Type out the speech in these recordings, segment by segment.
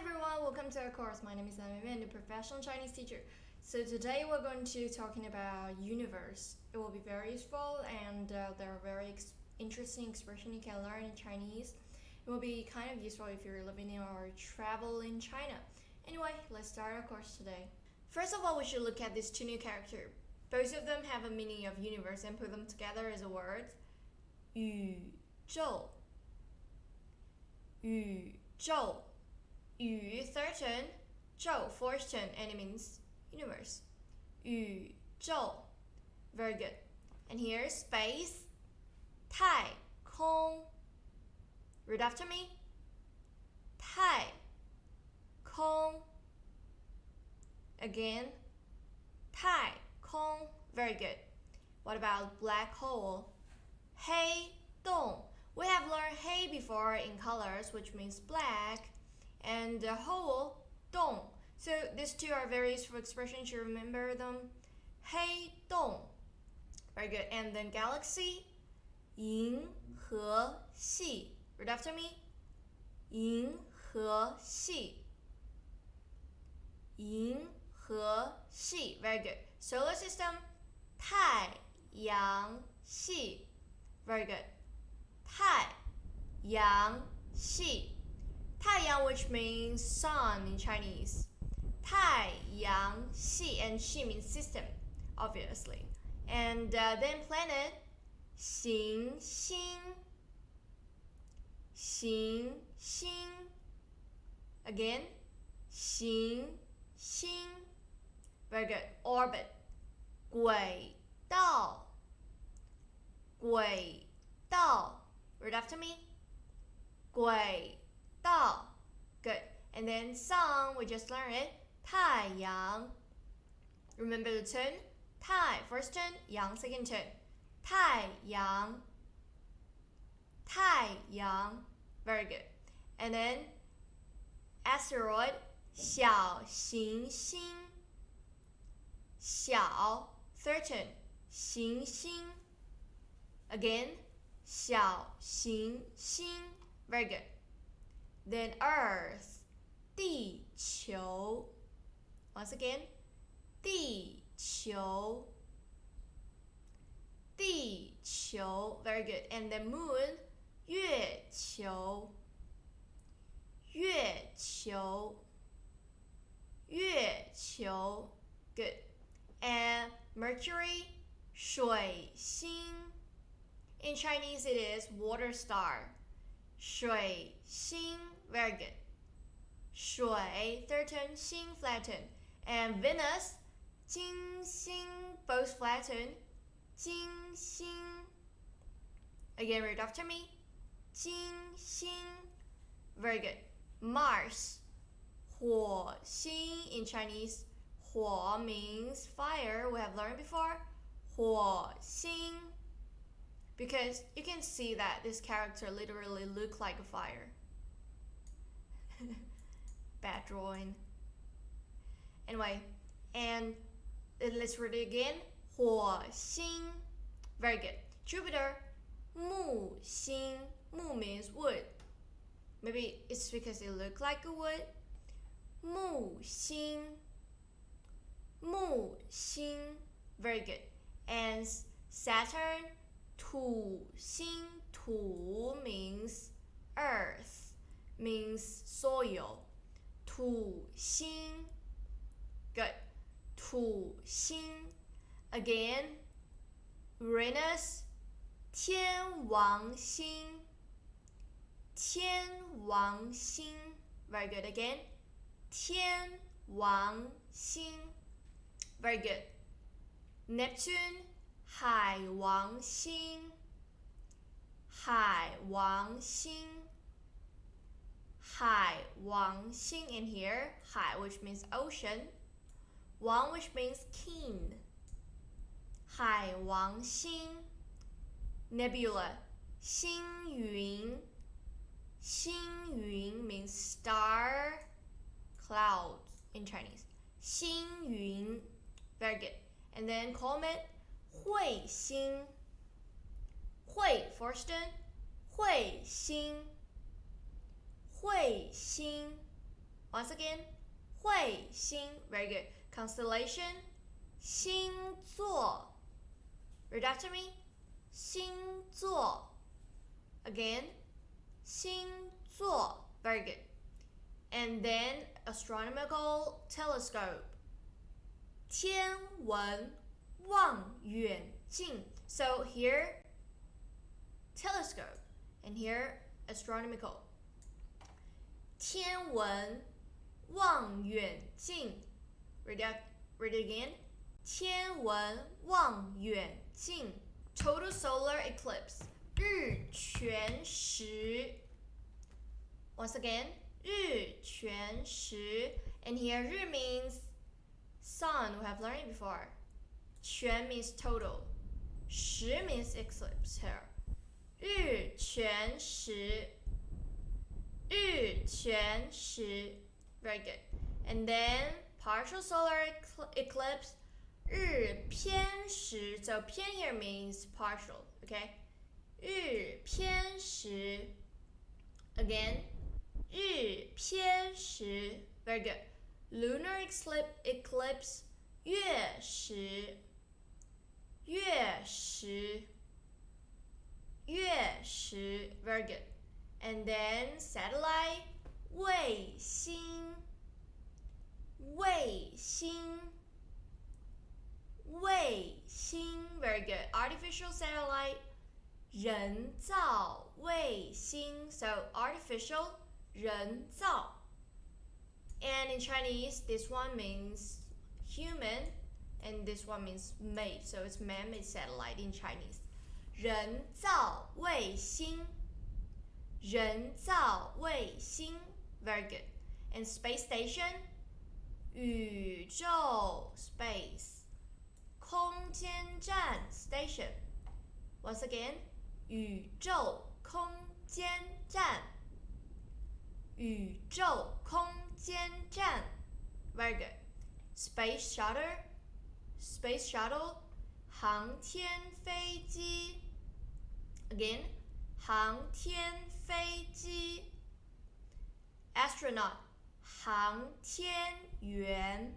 everyone, welcome to our course. My name is Amy, a professional Chinese teacher. So today we're going to talking about universe. It will be very useful and there are very interesting expressions you can learn in Chinese. It will be kind of useful if you're living in or travel in China. Anyway, let's start our course today. First of all, we should look at these two new characters. Both of them have a meaning of universe and put them together as a word. 宇宙 宇宙 yu, certain, 宙 fortune, and it means universe. 宇宙 very good. And here space, 太空 read after me. 太空 again, 太空 very good. What about black hole? 黑洞 we have learned 黑 before in colors, which means black, and the hole 洞. So these two are very useful expressions. You remember them. 黑洞 very good. And then galaxy, 银河系 read after me. 银河系银河系 very good. Solar system, 太阳系 very good. 太阳系 太阳 which means sun in Chinese. 太阳系 and 系 means system, obviously. And then planet, 行星 行星 again, 行星 very good. Orbit, 轨道轨道 read after me. 轨道 good. And then sun, we just learned it. 太阳 remember the tone. 太first tone, 阳 second tone. 太阳太阳 very good. And then asteroid, 小行星小 third tone, 行星 again, 小行星 very good. Then earth, 地球 once again, 地球地球 very good. And then moon, 月球月球月球 good. And Mercury, 水星 in Chinese it is water star. 水星 very good. 水 third tone, 星 flat tone. And Venus, 金星 both flat tone. 金星 again read after me. 金星 very good. Mars, 火星 in Chinese. 火 means fire, we have learned before. 火星 because you can see that this character literally looks like a fire. Bad drawing. Anyway, and let's read it again. 火星 very good. Jupiter, 木星 木 means wood. Maybe it's because it looks like a wood. 木星木星 very good. And Saturn, 土星土 means earth, means soil. 土星 good. 土星 again. Uranus, 天王星天王星 very good again. 天王星 very good. Neptune, 海王星海王星海王星 in here. 海 which means ocean. 王 which means king. 海王星 Nebula, 星云星云 means star, cloud in Chinese. 星云 very good. And then comet, 彗星彗 first tone, 彗星彗星 Once again, 彗星, very good. Constellation, 星座. Read after me. 星座. Again, 星座. Very good. And then astronomical telescope. 天文望远镜. So here, telescope. And here, astronomical. 天文望远镜. Read it again. 天文望远镜. Total solar eclipse. 日全食. Once again, 日全食. And here, 日 means sun. We have learned it before. 全 means total. 食 means eclipse here. 日全食. 日全食. Very good. And then partial solar eclipse. 日偏食. So 偏 here means partial. Okay. 日偏食. Again. 日偏食. Very good. Lunar eclipse. 月食. 月食. 月食. Very good. And then satellite. 卫星. 卫星. 卫星. Very good. Artificial satellite. 人造卫星. So artificial, 人造. And in Chinese, this one means human, and this one means made. So it's man-made satellite in Chinese. 人造卫星. 人造卫星. Very good. And space station. 宇宙 space. 空间站 station. Once again, 宇宙空间站. 宇宙空间站. Very good. Space shuttle. Space shuttle. 航天飞机. Again, 航天飞机. Astronaut. 航天员.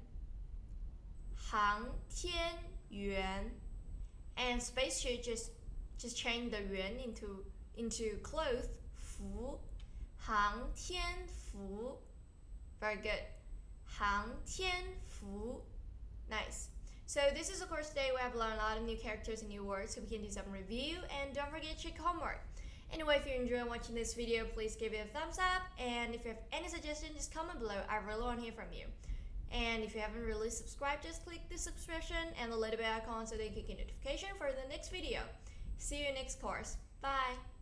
航天员. And spacesuit just change the yuan into clothes. 服. 航天服. Very good. 航天服. Nice. So this is the course today. We have learned a lot of new characters and new words, so we can do some review. And don't forget to check homework. Anyway, if you enjoy watching this video, please give it a thumbs up. And if you have any suggestions, just comment below. I really want to hear from you. And if you haven't really subscribed, just click the subscription and the little bell icon so that you can get notification for the next video. See you next course. Bye.